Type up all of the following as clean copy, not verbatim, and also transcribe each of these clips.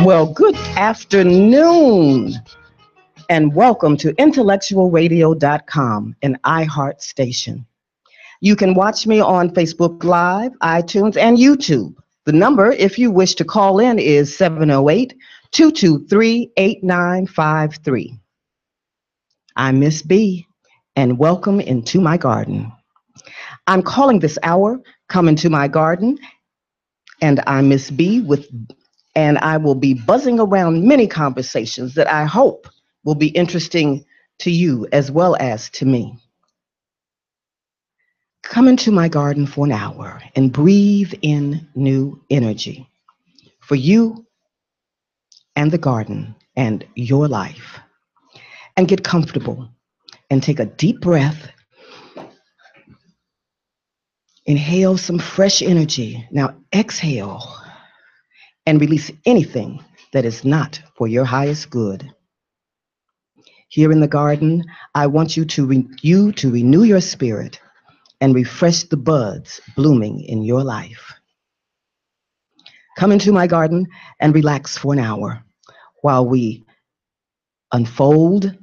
Well, good afternoon, and welcome to IntellectualRadio.com, an iHeart station. You can watch me on Facebook Live, iTunes, and YouTube. The number, if you wish to call in, is 708-223-8953. I'm Miss B, and welcome into my garden. I'm calling this hour Come Into My Garden, and I'm Miss B and I will be buzzing around many conversations that I hope will be interesting to you as well as to me. Come into my garden for an hour and breathe in new energy for you and the garden and your life. And get comfortable and take a deep breath. Inhale some fresh energy. Now exhale and release anything that is not for your highest good. Here in the garden, I want you to renew your spirit and refresh the buds blooming in your life. Come into my garden and relax for an hour while we unfold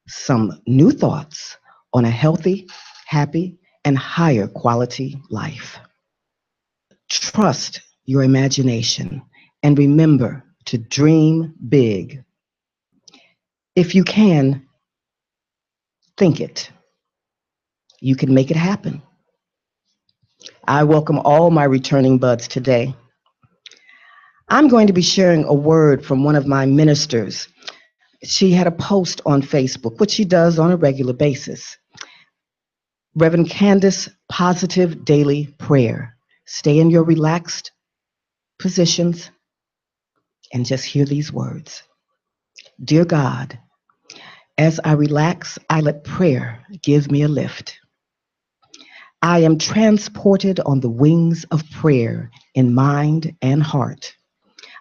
some new thoughts on a healthy, happy, and higher quality life. Trust your imagination and remember to dream big. If you can, think it. You can make it happen. I welcome all my returning buds today. I'm going to be sharing a word from one of my ministers. She had a post on Facebook, which she does on a regular basis. Reverend Candace, positive daily prayer. Stay in your relaxed positions and just hear these words. Dear God, as I relax, I let prayer give me a lift. I am transported on the wings of prayer in mind and heart.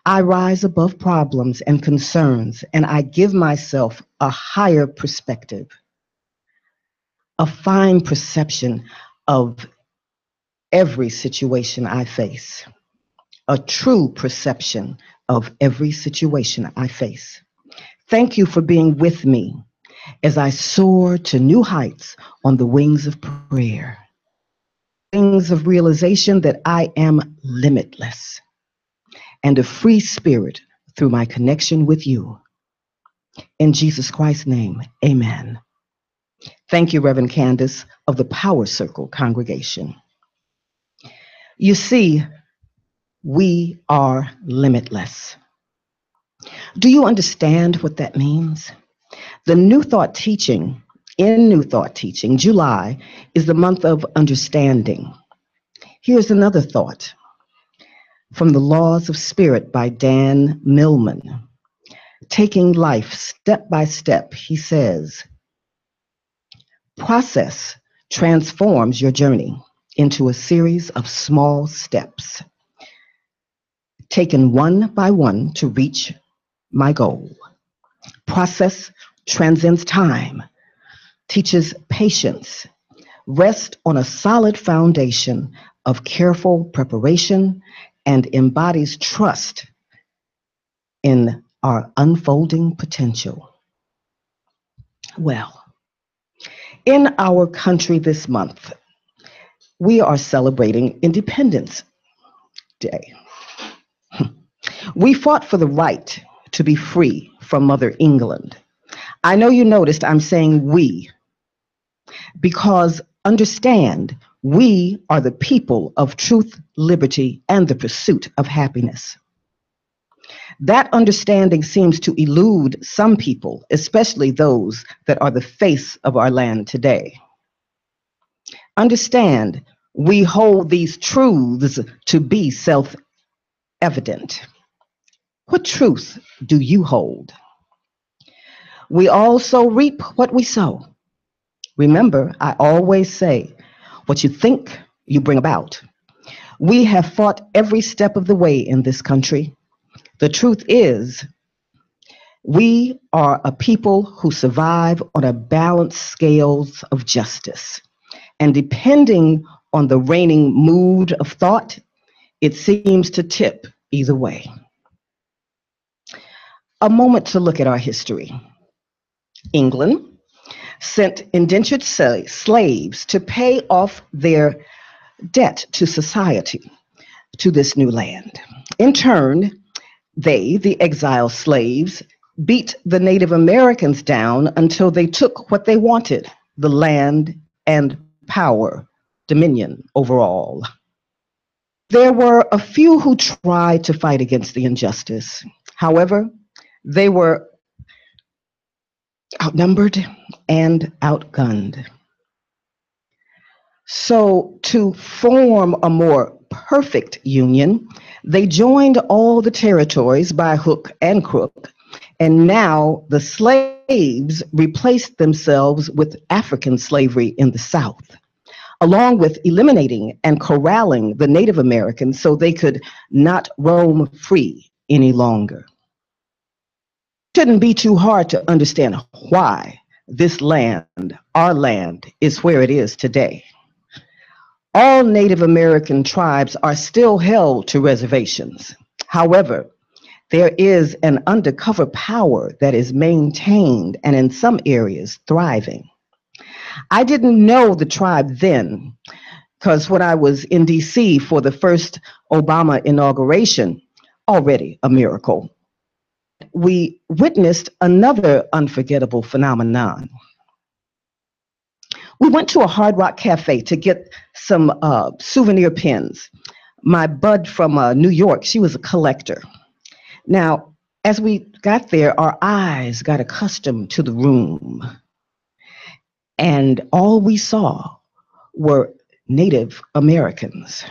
I rise above problems and concerns, and I give myself a higher perspective, a fine perception of every situation I face, a true perception of every situation I face. Thank you for being with me as I soar to new heights on the wings of prayer, wings of realization that I am limitless and a free spirit through my connection with you. In Jesus Christ's name, amen. Thank you, Reverend Candace of the Power Circle congregation. You see, we are limitless. Do you understand what that means? The New Thought teaching, in New Thought teaching, July is the month of understanding. Here's another thought from The Laws of Spirit by Dan Millman. Taking life step by step, he says, process transforms your journey into a series of small steps, taken one by one to reach my goal. Process transcends time, teaches patience, rests on a solid foundation of careful preparation, and embodies trust in our unfolding potential. Well, in our country this month, we are celebrating Independence Day. We fought for the right to be free from Mother England. I know you noticed I'm saying we, because understand, we are the people of truth, liberty, and the pursuit of happiness. That understanding seems to elude some people, especially those that are the face of our land today. Understand, we hold these truths to be self-evident. What truth do you hold? We also reap what we sow. Remember, I always say, what you think, you bring about. We have fought every step of the way in this country. The truth is, we are a people who survive on a balanced scales of justice. And depending on the reigning mood of thought, it seems to tip either way. a moment to look at our history. England sent indentured slaves to pay off their debt to society to this new land. In turn, they, the exiled slaves, beat the Native Americans down until they took what they wanted, the land and power, dominion overall. There were a few who tried to fight against the injustice. However, they were outnumbered and outgunned. So, to form a more perfect union, they joined all the territories by hook and crook, and now the slaves replaced themselves with African slavery in the South, along with eliminating and corralling the Native Americans so they could not roam free any longer. It shouldn't be too hard to understand why this land, our land, is where it is today. All Native American tribes are still held to reservations. However, there is an undercover power that is maintained and in some areas thriving. I didn't know the tribe then, because when I was in DC for the first Obama inauguration, already a miracle, we witnessed another unforgettable phenomenon. We went to a Hard Rock Cafe to get some souvenir pins. My bud from New York, she was a collector. Now, as we got there, our eyes got accustomed to the room, and all we saw were Native Americans.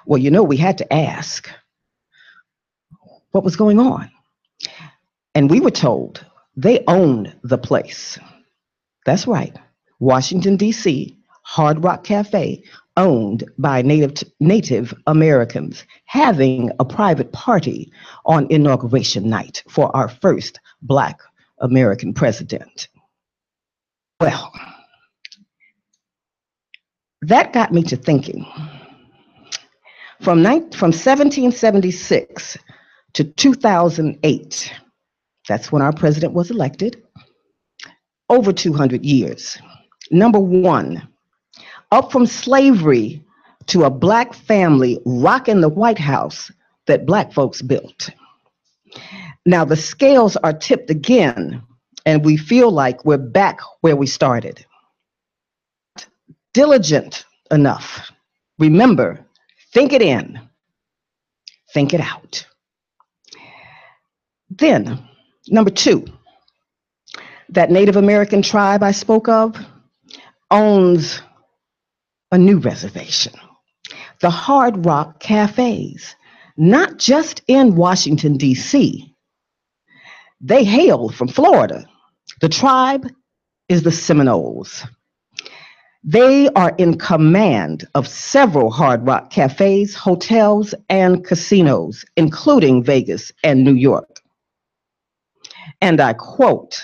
Well, you know, we had to ask what was going on. And we were told they owned the place. That's right. Washington, D.C., Hard Rock Cafe, owned by Native Americans, having a private party on inauguration night for our first Black American president. Well, that got me to thinking. From 1776 to 2008, that's when our president was elected, over 200 years. Number one, up from slavery to a Black family rocking the White House that Black folks built. Now the scales are tipped again, and we feel like we're back where we started. Diligent enough. Remember, think it in, think it out. Then, number two, that Native American tribe I spoke of owns a new reservation, the Hard Rock Cafes, not just in Washington, D.C. They hail from Florida. The tribe is the Seminoles. They are in command of several Hard Rock cafes, hotels, and casinos, including Vegas and New York. And I quote,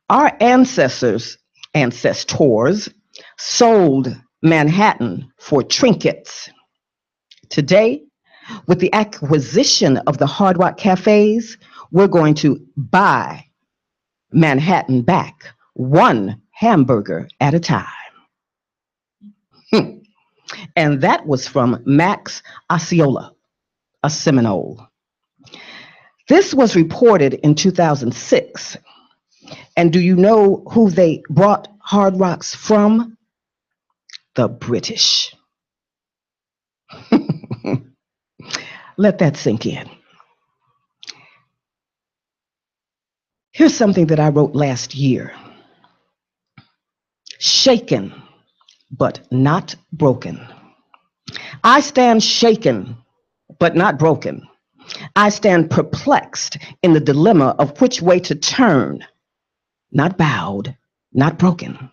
"Our ancestors sold Manhattan for trinkets. Today, with the acquisition of the Hard Rock cafes, we're going to buy Manhattan back, one hamburger at a time." And that was from Max Osceola, a Seminole. This was reported in 2006. And do you know who they brought Hard Rocks from? The British. Let that sink in. Here's something that I wrote last year. Shaken, but not broken. I stand shaken, but not broken. I stand perplexed in the dilemma of which way to turn, not bowed, not broken.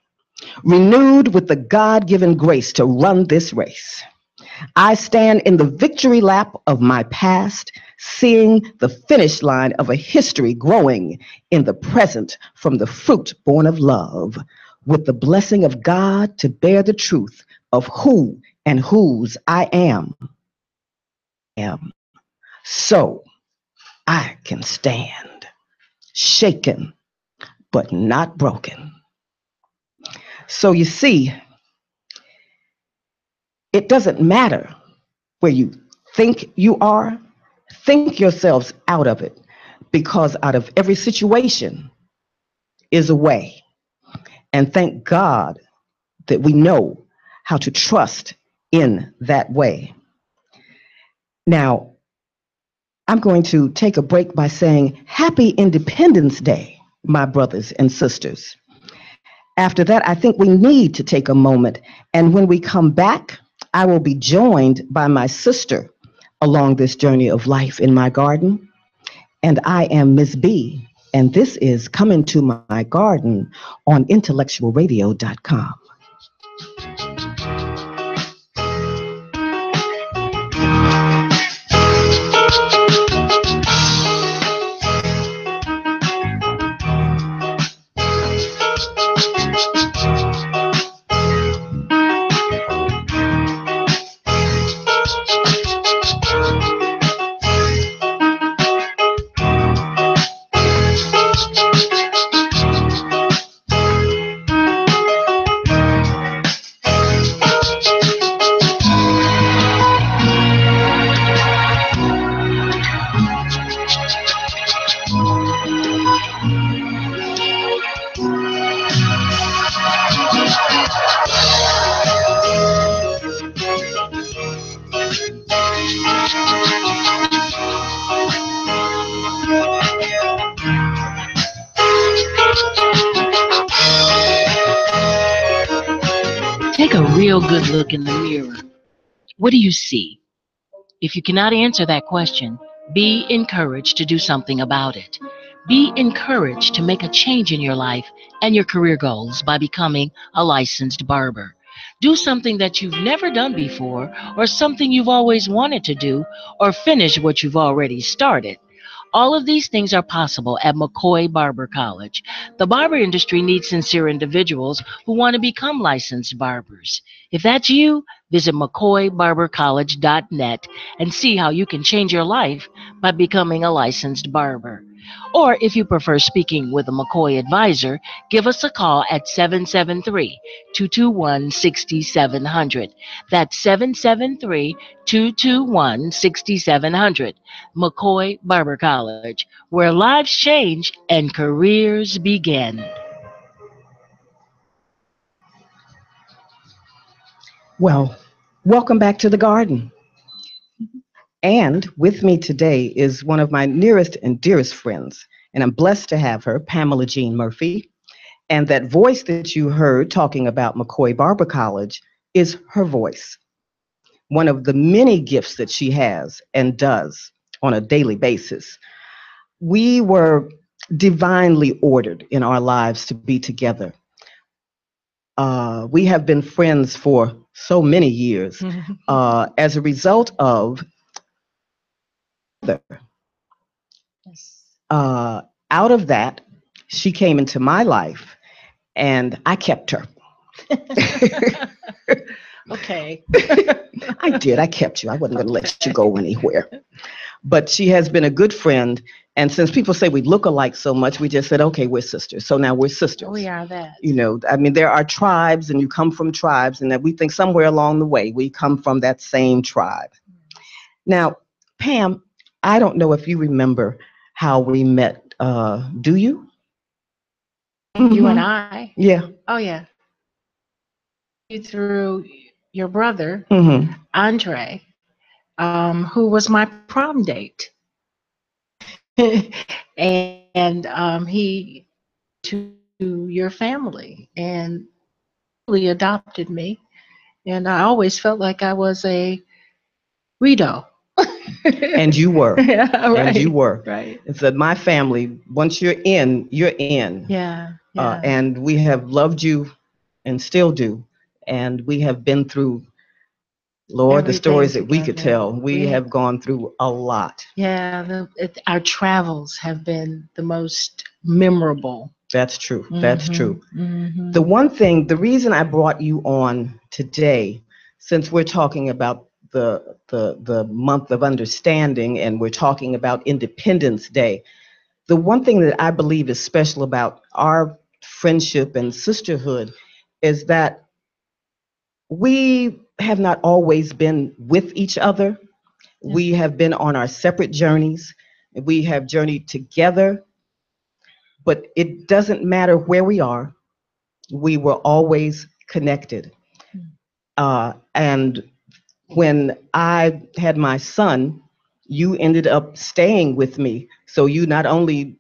Renewed with the God-given grace to run this race. I stand in the victory lap of my past, seeing the finish line of a history growing in the present from the fruit born of love, with the blessing of God to bear the truth of who and whose I am. So, I can stand, shaken, but not broken. So you see, it doesn't matter where you think you are, think yourselves out of it, because out of every situation is a way. And thank God that we know how to trust in that way. Now, I'm going to take a break by saying Happy Independence Day, my brothers and sisters. After that, I think we need to take a moment. And when we come back, I will be joined by my sister along this journey of life in my garden. And I am Miss B. And this is Coming to My Garden on IntellectualRadio.com. Take a real good look in the mirror. What do you see? If you cannot answer that question, be encouraged to do something about it. Be encouraged to make a change in your life and your career goals by becoming a licensed barber. Do something that you've never done before, or something you've always wanted to do, or finish what you've already started. All of these things are possible at McCoy Barber College. The barber industry needs sincere individuals who want to become licensed barbers. If that's you, visit McCoyBarberCollege.net and see how you can change your life by becoming a licensed barber. Or if you prefer speaking with a McCoy advisor, give us a call at 773-221-6700. That's 773-221-6700. McCoy Barber College, where lives change and careers begin. Well, welcome back to the garden. And with me today is one of my nearest and dearest friends, and I'm blessed to have her, Pamela Jean Murphy. And that voice that you heard talking about McCoy Barber College is her voice, one of the many gifts that she has and does on a daily basis. We were divinely ordered in our lives to be together. We have been friends for so many years as a result of out of that, she came into my life and I kept her. Okay. I did. I kept you. I wasn't going to let you go anywhere. But she has been a good friend. And since people say we look alike so much, we just said, okay, we're sisters. So now we're sisters. We are that. You know, I mean, there are tribes and you come from tribes, and that we think somewhere along the way we come from that same tribe. Now, Pam, I don't know if you remember how we met. Do you? You and I? Yeah. Oh, yeah. Through your brother, Andre, who was my prom date. And he to your family and really adopted me. And I always felt like I was a widow. And you were. Yeah, right. And you were. Right. It's that my family, once you're in, you're in. Yeah. And we have loved you and still do. And we have been through, Lord, the stories that we could tell. We have gone through a lot. Yeah, our travels have been the most memorable. That's true. That's true. The one thing, the reason I brought you on today, since we're talking about the month of understanding, and we're talking about Independence Day. The one thing that I believe is special about our friendship and sisterhood is that we have not always been with each other. We have been on our separate journeys. We have journeyed together, but it doesn't matter where we are. We were always connected. And when I had my son, you ended up staying with me. So you not only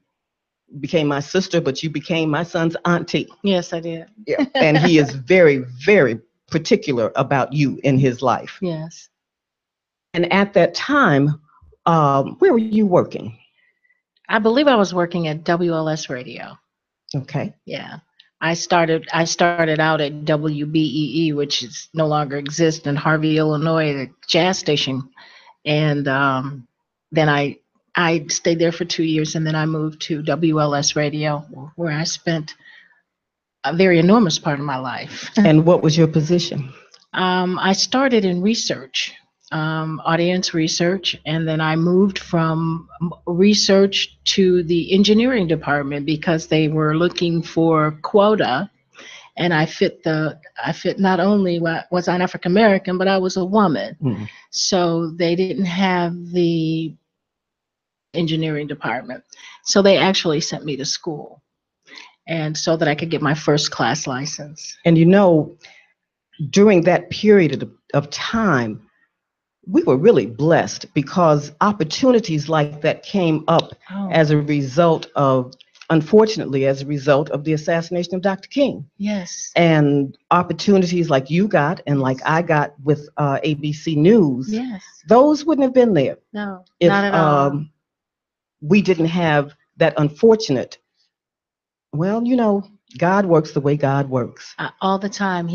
became my sister, but you became my son's auntie. Yes, I did. Yeah. And he is very, very particular about you in his life. Yes. And at that time, where were you working? I believe I was working at WLS Radio. Okay. Yeah. I started out at WBEE, which is no longer exists in Harvey, Illinois, the jazz station. And then I stayed there for 2 years, and then I moved to WLS Radio, where I spent a very enormous part of my life. And what was your position? I started in research, audience research, and then I moved from research to the engineering department because they were looking for quota, and I fit not only was I an African American, but I was a woman. Mhm. So they didn't have the engineering department. So they actually sent me to school, and so that I could get my first class license. And during that period of time, we were really blessed because opportunities like that came up as a result of, unfortunately, as a result of the assassination of Dr. King. Yes. And opportunities like you got and like I got with ABC News, Yes. those wouldn't have been there No, if not at all. we didn't have that unfortunate, well, God works the way God works. All the time,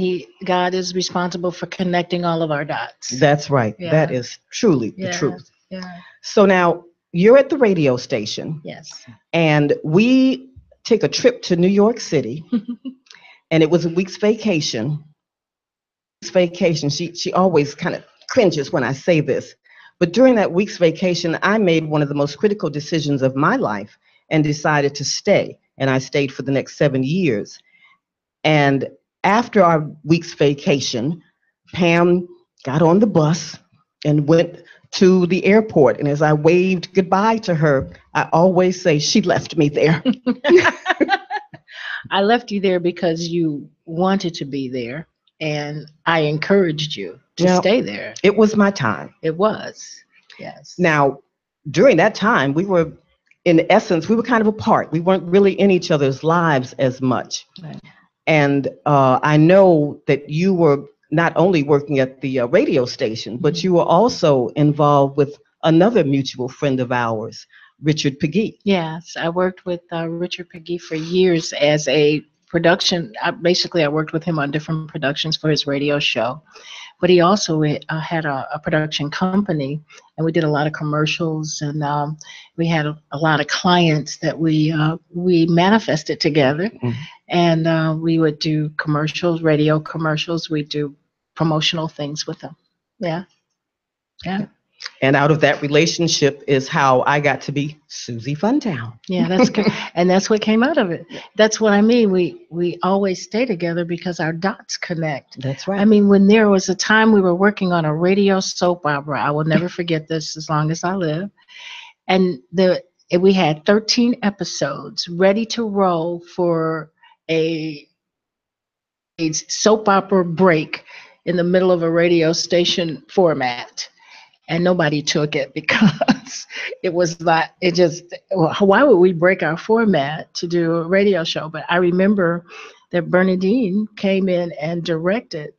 God is responsible for connecting all of our dots. That's right. Yeah. That is truly the Yeah. truth. Yeah. So now you're at the radio station, Yes. and we take a trip to New York City, and it was a week's vacation. She always kind of cringes when I say this, but during that week's vacation, I made one of the most critical decisions of my life and decided to stay. And I stayed for the next 7 years. And after our week's vacation, Pam got on the bus and went to the airport. And as I waved goodbye to her, I always say, she left me there. I left you there because you wanted to be there, and I encouraged you to stay there. It was my time. It was. Yes. Now, during that time, in essence, we were kind of apart. We weren't really in each other's lives as much. Right. And I know that you were not only working at the radio station, but you were also involved with another mutual friend of ours, Richard Pegee. Yes, I worked with Richard Pegee for years as a production. I worked with him on different productions for his radio show. But he also had a production company, and we did a lot of commercials, and we had a lot of clients that we manifested together. Mm-hmm. And we would do commercials, radio commercials. We'd do promotional things with them. Yeah. Yeah. And out of that relationship is how I got to be Susie Funtown. Yeah, that's good. And that's what came out of it. That's what I mean. We always stay together because our dots connect. That's right. I mean, when there was a time we were working on a radio soap opera, I will never forget this as long as I live. And we had 13 episodes ready to roll for a soap opera break in the middle of a radio station format. And nobody took it because it was not, why would we break our format to do a radio show? But I remember that Bernadine came in and directed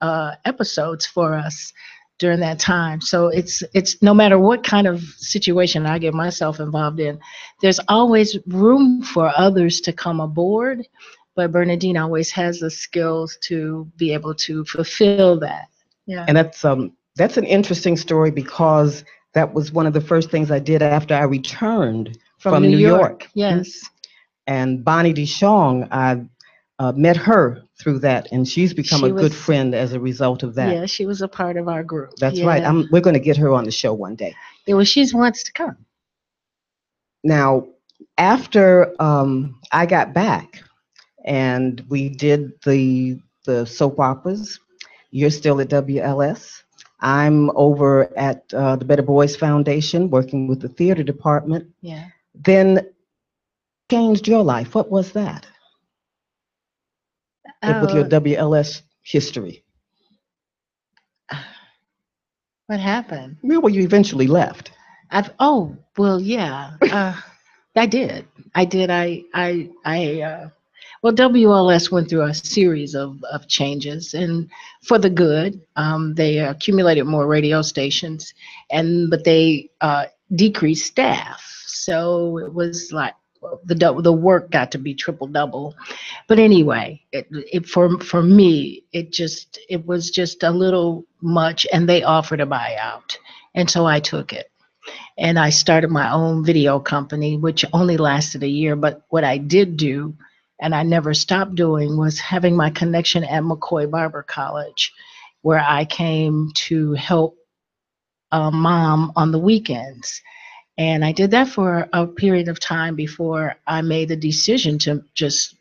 episodes for us during that time. So it's no matter what kind of situation I get myself involved in, there's always room for others to come aboard. But Bernadine always has the skills to be able to fulfill that. Yeah. And that's an interesting story because that was one of the first things I did after I returned from New York. Yes. And Bonnie DeShong, met her through that, and she's become a She good was, friend as a result of that. yeah, she was a part of our group. That's right. Yeah. We're going to get her on the show one day. Yeah, well, she's wants to come. Now, after I got back and we did the soap operas, you're still at WLS. I'm over at the Better Boys Foundation working with the theater department. Yeah. Then changed your life. What was that? With your Oh, WLS history? what happened? Where were you eventually left? Oh, well, yeah. I did. I did. Well, WLS went through a series of changes, and for the good. They accumulated more radio stations, but they decreased staff. So it was like the work got to be triple double. But anyway, for me, it was just a little much, and they offered a buyout, and so I took it. And I started my own video company, which only lasted a year. But what I did do, and I never stopped doing, was having my connection at McCoy Barber College, where I came to help mom on the weekends. And I did that for a period of time before I made the decision to just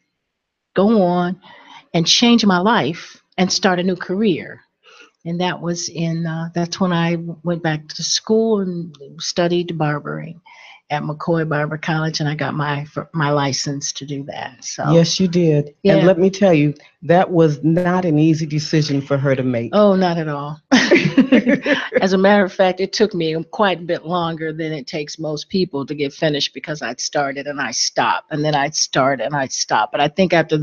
go on and change my life and start a new career. And that's when I went back to school and studied barbering at McCoy Barber College, and I got my license to do that. So Yes, you did. And yeah. let me tell you, that was not an easy decision for her to make. Oh, not at all. As a matter of fact, it took me quite a bit longer than it takes most people to get finished, because I'd started and I stopped, and then I'd start and I'd stop. But I think after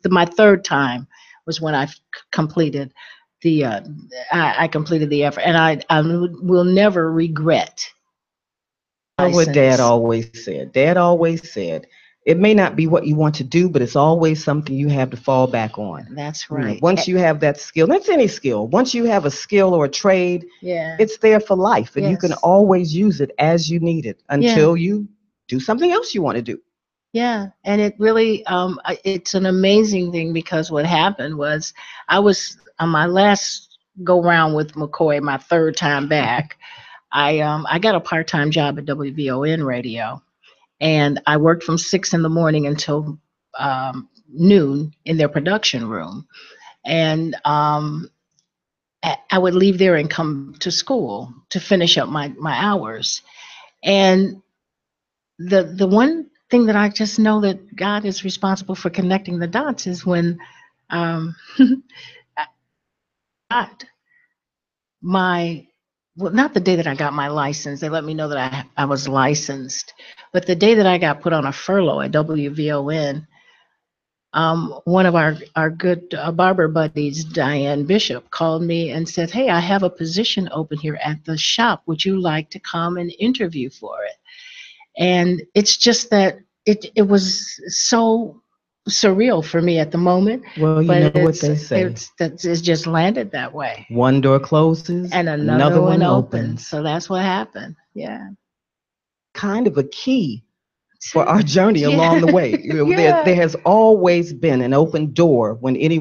my third time was when I completed the I completed the effort, and I will never regret You know what Dad license. always said? Dad always said, it may not be what you want to do, but it's always something you have to fall back on. That's You know, right. once you have that skill, that's any skill. Once you have a skill or a trade, Yeah. it's there for life, and you can Yes. always use it as you need it Yeah. until you do something else you want to do. Yeah, and it really it's an amazing thing, because what happened was I was on my last go round with McCoy, my third time back. I got a part-time job at WVON radio, and I worked from 6 in the morning until noon in their production room, and I would leave there and come to school to finish up my hours. And the one thing that I just know that God is responsible for connecting the dots is when um, I got my well, not the day that I got my license. They let me know that I was licensed, but the day that I got put on a furlough at WVON, one of our good barber buddies, Diane Bishop, called me and said, "Hey, I have a position open here at the shop. Would you like to come and interview for it?" And it's just that it was so surreal for me at the moment, Well, you but know what they say. it's just landed that way, One door closes, and another another one one opens. opens. So that's what happened. Yeah. Kind of a key for our journey along the Yeah. way. You know, Yeah. there has always been an open door when any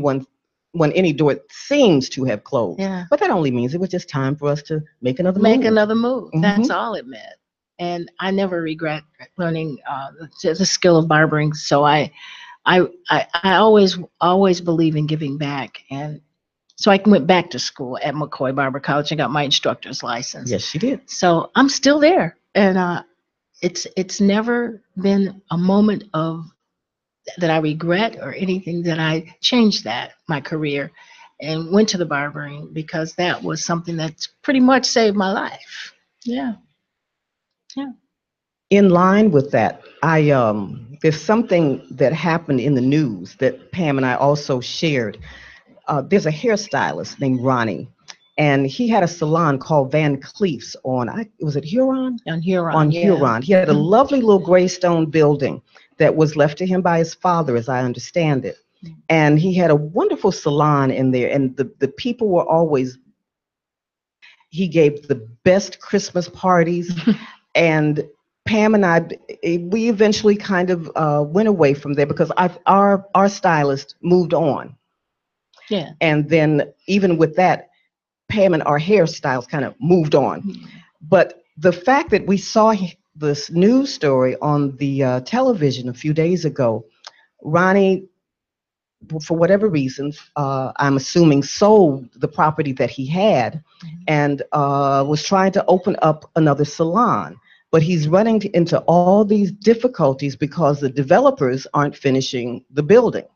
door seems to have closed. Yeah. But that only means it was just time for us to make another Make move. another move. Hmm. That's all it meant. And I never regret learning the skill of barbering. So I always believe in giving back. And so I went back to school at McCoy Barber College and got my instructor's license. Yes, she did. So I'm still there, and it's never been a moment of that I regret or anything that I changed that my career and went to the barbering, because that was something that's pretty much saved my life. Yeah, yeah. In line with that, I there's something that happened in the news that Pam and I also shared. There's a hairstylist named Ronnie, and he had a salon called Van Cleef's was it Huron? On Huron, On yeah. Huron. He had a lovely little gray stone building that was left to him by his father, as I understand it. And he had a wonderful salon in there, and the people were always, he gave the best Christmas parties. And Pam and I, we eventually kind of went away from there because our stylist moved on. Yeah. And then even with that, Pam and our hairstyles kind of moved on. But the fact that we saw this news story on the television a few days ago, Ronnie, for whatever reasons, I'm assuming sold the property that he had and was trying to open up another salon. But he's running into all these difficulties because the developers aren't finishing the building.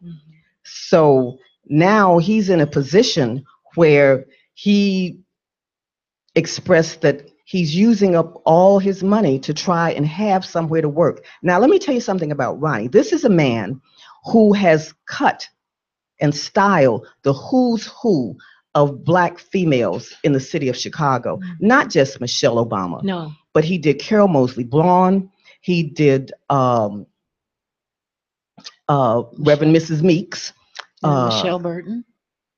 So now he's in a position where he expressed that he's using up all his money to try and have somewhere to work. Now, let me tell you something about Ronnie. This is a man who has cut and styled the who's who of Black females in the city of Chicago. Not just Michelle Obama. No. But he did Carol Moseley Blonde. He did Reverend Mrs. Meeks. Michelle Burton.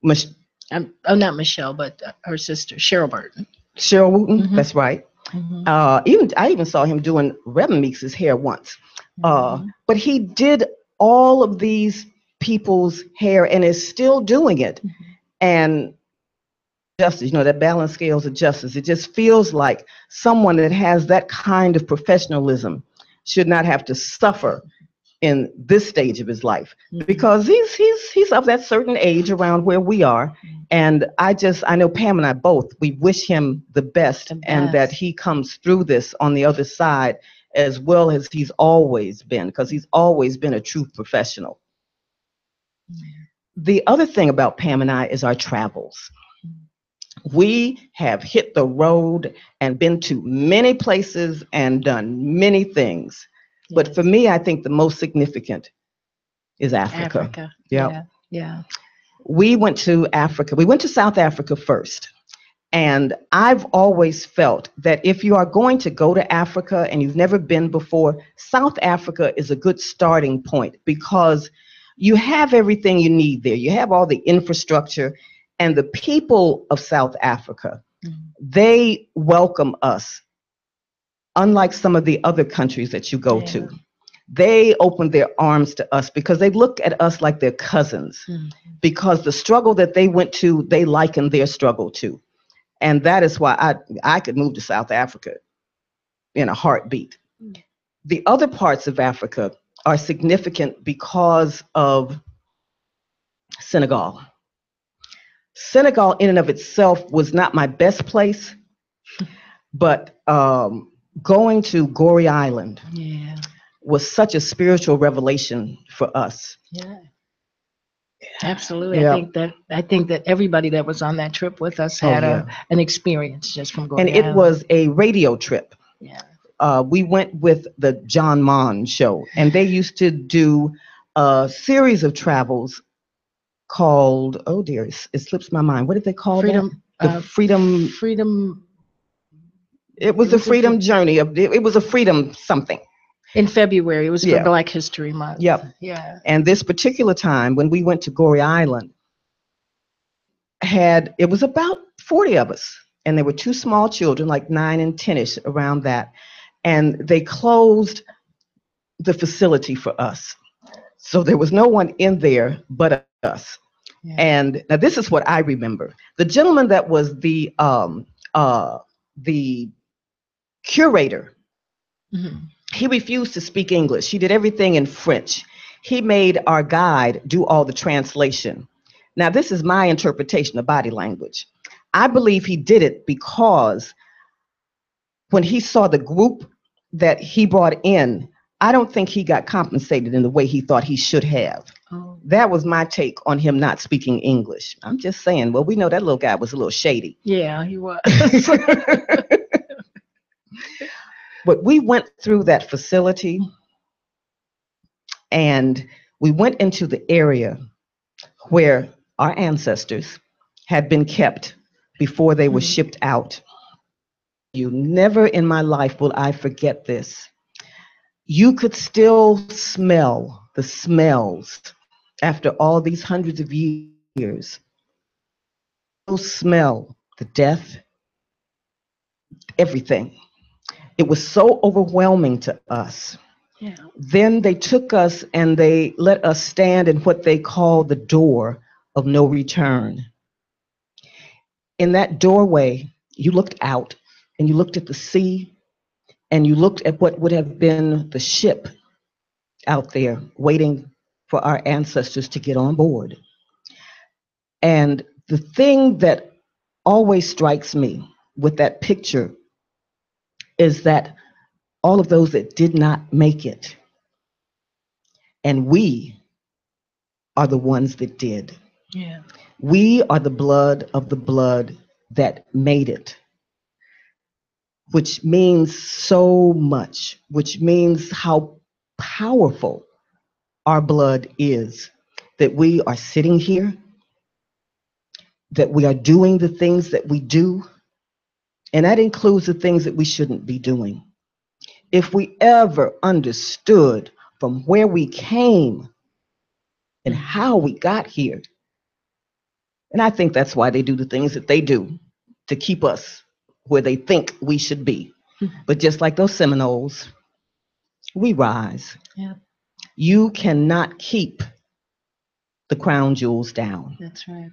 Not Michelle, but her sister, Cheryl Burton. Cheryl Wooten, that's right. I even saw him doing Reverend Meeks' hair once. But he did all of these people's hair and is still doing it. And justice, that balance scales of justice. It just feels like someone that has that kind of professionalism should not have to suffer in this stage of his life because he's of that certain age around where we are. And I know Pam and I both, we wish him the best and that he comes through this on the other side as well as he's always been, because he's always been a true professional. The other thing about Pam and I is our travels. We have hit the road and been to many places and done many things. But for me, I think the most significant is Africa. Yep. Yeah. We went to Africa. We went to South Africa first. And I've always felt that if you are going to go to Africa and you've never been before, South Africa is a good starting point because you have everything you need there. You have all the infrastructure, and the people of South Africa, they welcome us. Unlike some of the other countries that you go to, they open their arms to us because they look at us like they're cousins, because the struggle that they went to, they liken their struggle to. And that is why I could move to South Africa in a heartbeat. The other parts of Africa are significant because of Senegal. Senegal in and of itself was not my best place, but going to Gorée Island was such a spiritual revelation for us. Yeah. Absolutely. Yeah. I think that everybody that was on that trip with us had an experience just from going. And it was a radio trip. Yeah. We went with the John Mon show, and they used to do a series of travels called, oh dear, it slips my mind. What did they call Freedom? that? Freedom. It was the Freedom Journey. It was a Freedom something. In February, it was for Black History Month. Yep. Yeah. And this particular time, when we went to Gorée Island, it was about 40 of us, and there were two small children, like 9 and 10ish, around that, and they closed the facility for us, so there was no one in there but us. Yeah. And now this is what I remember: the gentleman that was the curator. He refused to speak English. He did everything in French. He made our guide do all the translation. Now, this is my interpretation of body language. I believe he did it because when he saw the group that he brought in, I don't think he got compensated in the way he thought he should have. Oh. That was my take on him not speaking English. I'm just saying, well, we know that little guy was a little shady. Yeah, he was. But we went through that facility, and we went into the area where our ancestors had been kept before they were shipped out. Never in my life will I forget this. You could still smell the smells after all these hundreds of years. You'll smell the death, everything. It was so overwhelming to us. Yeah. Then they took us and they let us stand in what they call the door of no return. In that doorway, you looked out and you looked at the sea and you looked at what would have been the ship out there waiting for our ancestors to get on board. And the thing that always strikes me with that picture is that all of those that did not make it, and we are the ones that did. Yeah. We are the blood of the blood that made it, which means so much, which means how powerful our blood is, that we are sitting here, that we are doing the things that we do, and that includes the things that we shouldn't be doing. If we ever understood from where we came and how we got here, and I think that's why they do the things that they do, to keep us where they think we should be. But just like those Seminoles, we rise. Yeah. You cannot keep the crown jewels down. That's right.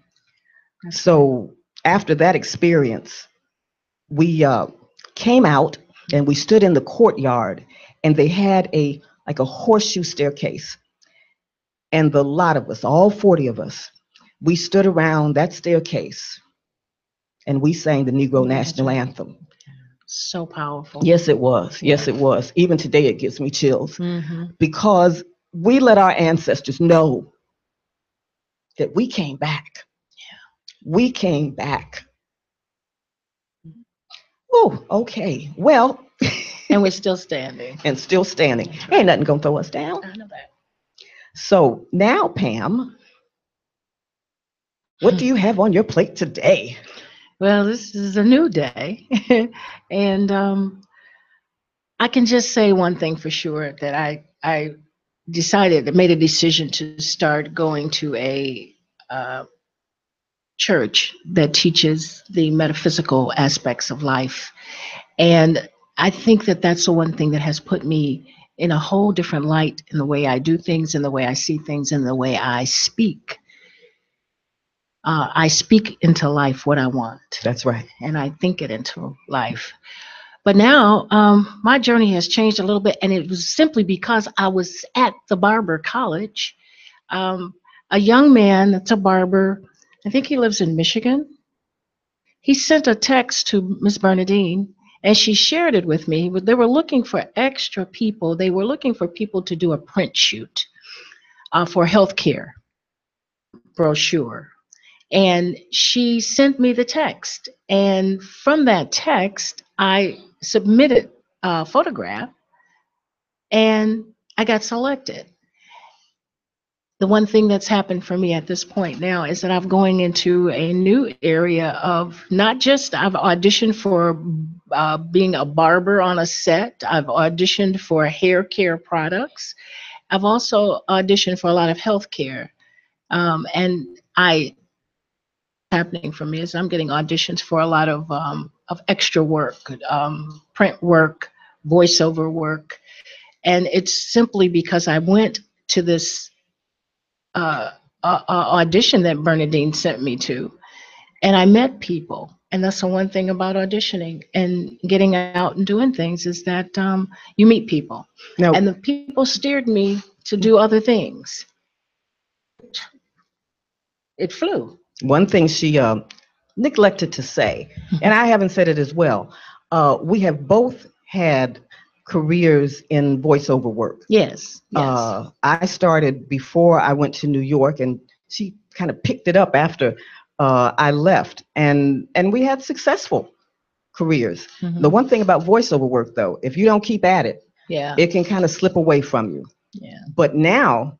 So after that experience, we came out and we stood in the courtyard, and they had a horseshoe staircase, and the lot of us, all 40 of us, we stood around that staircase and we sang the Negro National Anthem. So powerful. Yes, it was. Yes, it was. Even today, it gives me chills because we let our ancestors know that we came back. We came back. Oh, okay. Well, And we're still standing. and still standing. Ain't nothing gonna throw us down. I know that. So now, Pam, what do you have on your plate today? Well, this is a new day. And I can just say one thing for sure, that I made a decision to start going to a uh, church that teaches the metaphysical aspects of life. And I think that that's the one thing that has put me in a whole different light in the way I do things, in the way I see things, in the way I speak. I speak into life what I want. That's right. And I think it into life. But now my journey has changed a little bit, and it was simply because I was at the barber college. Um, a young man that's a barber, I think he lives in Michigan. He sent a text to Miss Bernadine, and she shared it with me. They were looking for extra people. They were looking for people to do a print shoot for healthcare brochure. And she sent me the text. And from that text, I submitted a photograph and I got selected. The one thing that's happened for me at this point now is that I'm going into a new area of not just I've auditioned for being a barber on a set. I've auditioned for hair care products. I've also auditioned for a lot of healthcare. And happening for me is I'm getting auditions for a lot of extra work, print work, voiceover work. And it's simply because I went to this audition that Bernadine sent me to, and I met people. And that's the one thing about auditioning and getting out and doing things is that you meet people. Now, And the people steered me to do other things. It flew. one thing she neglected to say, and I haven't said it as well, we have both had careers in voiceover work. Yes. Yes. I started before I went to New York, and she kind of picked it up after I left, and we had successful careers. The one thing about voiceover work, though, if you don't keep at it, it can kind of slip away from you. Yeah. But now,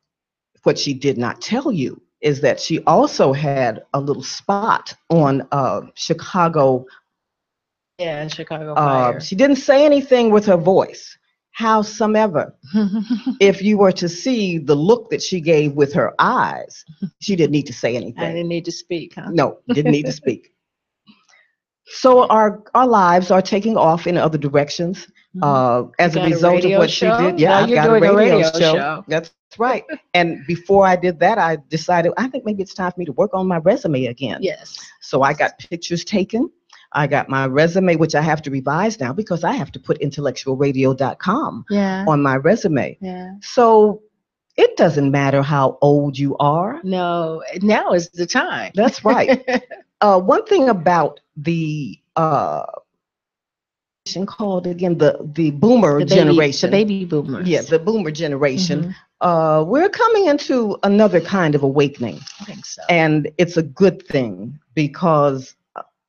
what she did not tell you is that she also had a little spot on Chicago. Yeah, Chicago Fire. She didn't say anything with her voice. Howsoever, if you were to see the look that she gave with her eyes, she didn't need to say anything. I didn't need to speak, huh? No, didn't need to speak. So our lives are taking off in other directions. as a got a result of radio what she show? did. Yeah, Now I've you're got a doing a radio radio show. show. That's right. And before I did that, I decided I think maybe it's time for me to work on my resume again. Yes. So I got pictures taken. I got my resume, which I have to revise now because I have to put intellectualradio.com Yeah. on my resume. Yeah. So it doesn't matter how old you are. No, now is the time. That's right. One thing about the called again the boomer The generation. baby boomers. Yeah, the boomer generation. Mhm. We're coming into another kind of awakening, I think so. and it's a good thing because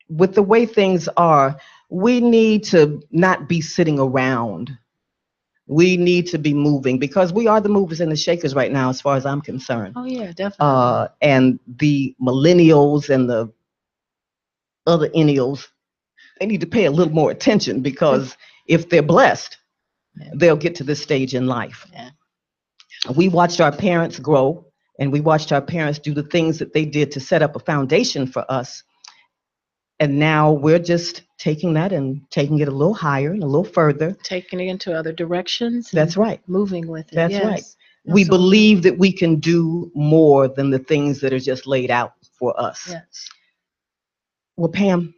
with the way things are, we need to not be sitting around. We need to be moving because we are the movers and the shakers right now, as far as I'm concerned. Oh yeah, definitely. And the millennials and the other ennials, they need to pay a little more attention because if they're blessed, Yeah. they'll get to this stage in life. Yeah. We watched our parents grow and we watched our parents do the things that they did to set up a foundation for us. And now we're just taking that and taking it a little higher and a little further. Taking it into other directions. That's right. Moving with it. That's yes. right. We Absolutely. believe that we can do more than the things that are just laid out for us. Yes. Well, Pam,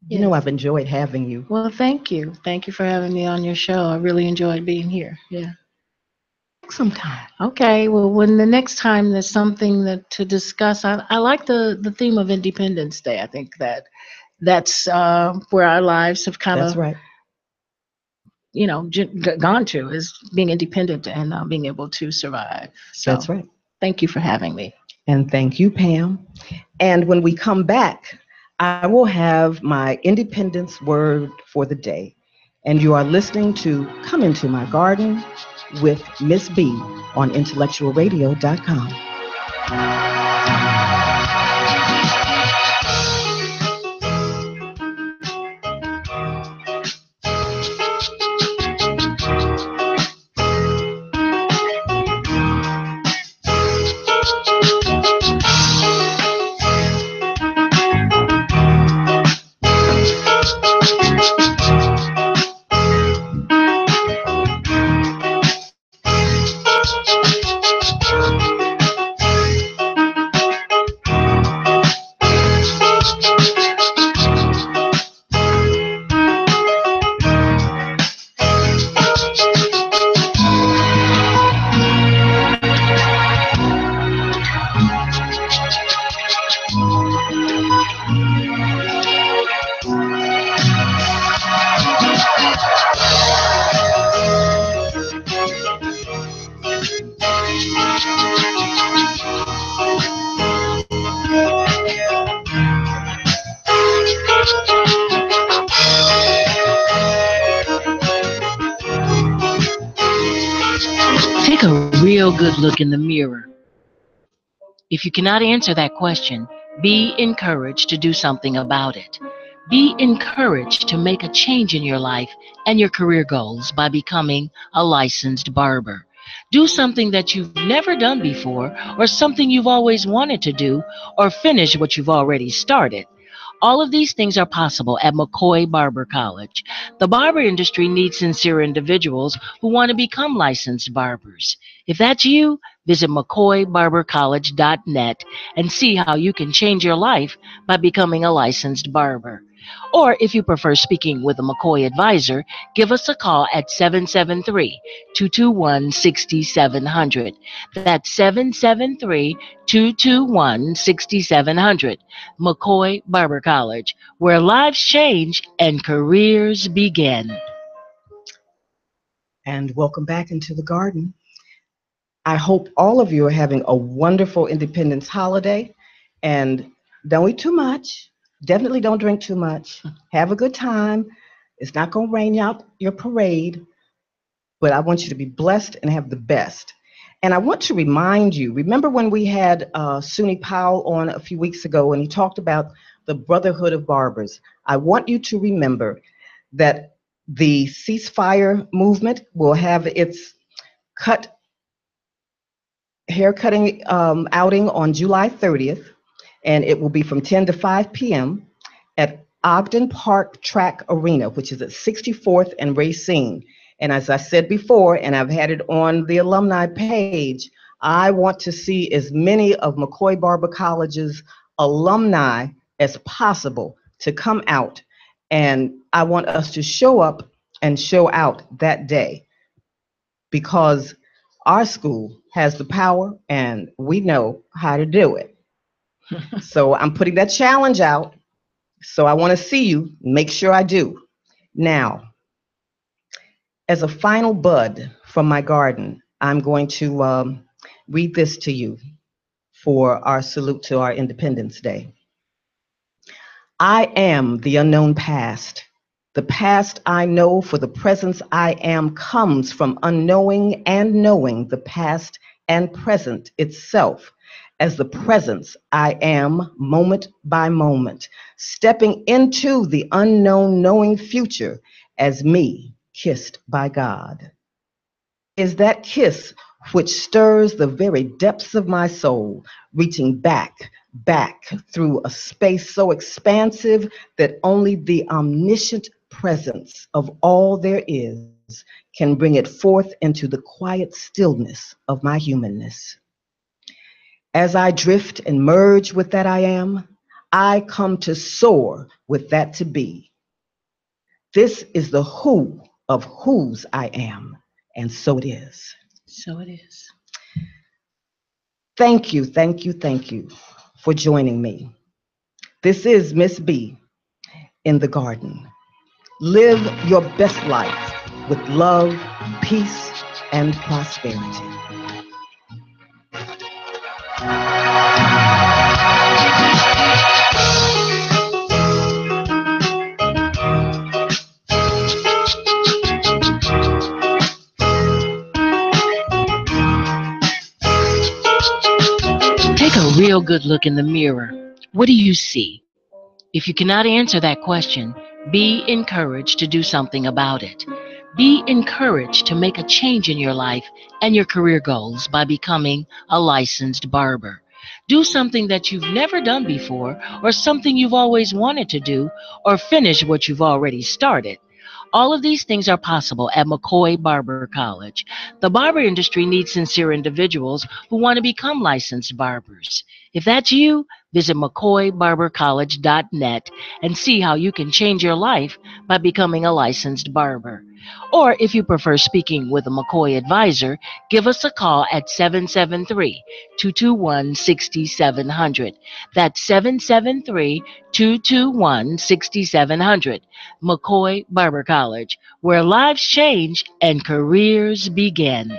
you know Yes. I've enjoyed having you. Well, thank you. Thank you for having me on your show. I really enjoyed being here. Yeah. Sometime. Okay. Well, when the next time there's something that to discuss, I like the theme of Independence Day. I think that's where our lives have kind That's of right. Gone to is being independent and being able to survive. So That's right. thank you for having me. And thank you, Pam. And when we come back, I will have my independence word for the day. And you are listening to Come Into My Garden with Miss B on intellectualradio.com. Take a real good look in the mirror. If you cannot answer that question, be encouraged to do something about it. Be encouraged to make a change in your life and your career goals by becoming a licensed barber. Do something that you've never done before, or something you've always wanted to do, or finish what you've already started. All of these things are possible at McCoy Barber College. The barber industry needs sincere individuals who want to become licensed barbers. If that's you, visit McCoyBarberCollege.net and see how you can change your life by becoming a licensed barber. Or if you prefer speaking with a McCoy advisor, give us a call at 773-221-6700. That's 773-221-6700. McCoy Barber College, where lives change and careers begin. And welcome back into the garden. I hope all of you are having a wonderful Independence holiday. And don't eat too much. Definitely don't drink too much. Have a good time. It's not going to rain out your parade, but I want you to be blessed and have the best. And I want to remind you, remember when we had Suni Powell on a few weeks ago and he talked about the Brotherhood of Barbers? I want you to remember that the ceasefire movement will have its hair cutting outing on July 30th, and it will be from 10 to 5 p.m. at Ogden Park Track Arena, which is at 64th and Racine. And as I said before, and I've had it on the alumni page, I want to see as many of McCoy Barber College's alumni as possible to come out. And I want us to show up and show out that day because our school has the power and we know how to do it. So I'm putting that challenge out. So I want to see you. Make sure I do. Now, as a final bud from my garden, I'm going to read this to you for our salute to our Independence Day. I am the unknown past. The past I know, for the presence I am comes from unknowing and knowing the past and present itself as the presence I am moment by moment, stepping into the unknown knowing future as me kissed by God. Is that kiss which stirs the very depths of my soul, reaching back through a space so expansive that only the omniscient presence of all there is can bring it forth into the quiet stillness of my humanness. As I drift and merge with that I am, I come to soar with that to be. This is the who of whose I am, and so it is. So it is. Thank you for joining me. This is Miss B in the garden. Live your best life with love, peace, and prosperity. Take a real good look in the mirror. What do you see? If you cannot answer that question, be encouraged to do something about it. Be encouraged to make a change in your life and your career goals by becoming a licensed barber. Do something that you've never done before, or something you've always wanted to do, or finish what you've already started. All of these things are possible at McCoy Barber College. The barber industry needs sincere individuals who want to become licensed barbers. If that's you, visit McCoyBarberCollege.net and see how you can change your life by becoming a licensed barber. Or if you prefer speaking with a McCoy advisor, give us a call at 773-221-6700. That's 773-221-6700. McCoy Barber College, where lives change and careers begin.